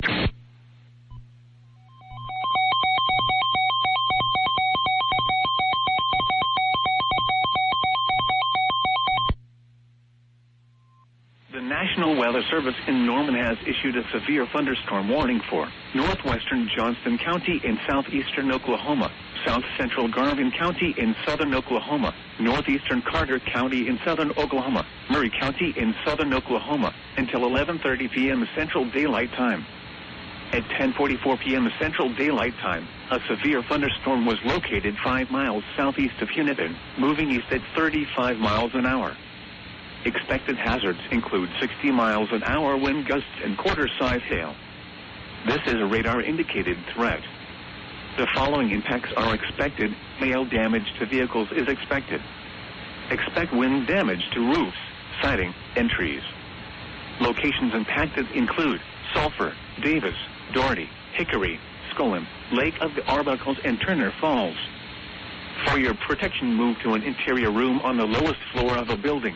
The National Weather Service in Norman has issued a severe thunderstorm warning for northwestern Johnston County in southeastern Oklahoma, south central Garvin County in southern Oklahoma, northeastern Carter County in southern Oklahoma, Murray County in southern Oklahoma, until 11:30 p.m. Central Daylight Time. At 10:44 p.m. Central Daylight Time, a severe thunderstorm was located 5 miles southeast of Huntington, moving east at 35 miles an hour. Expected hazards include 60 miles an hour wind gusts and quarter-size hail. This is a radar-indicated threat. The following impacts are expected. Hail damage to vehicles is expected. Expect wind damage to roofs, siding, and trees. Locations impacted include Sulphur, Davis, Doherty, Hickory, Scullin, Lake of the Arbuckles, and Turner Falls. For your protection, move to an interior room on the lowest floor of a building.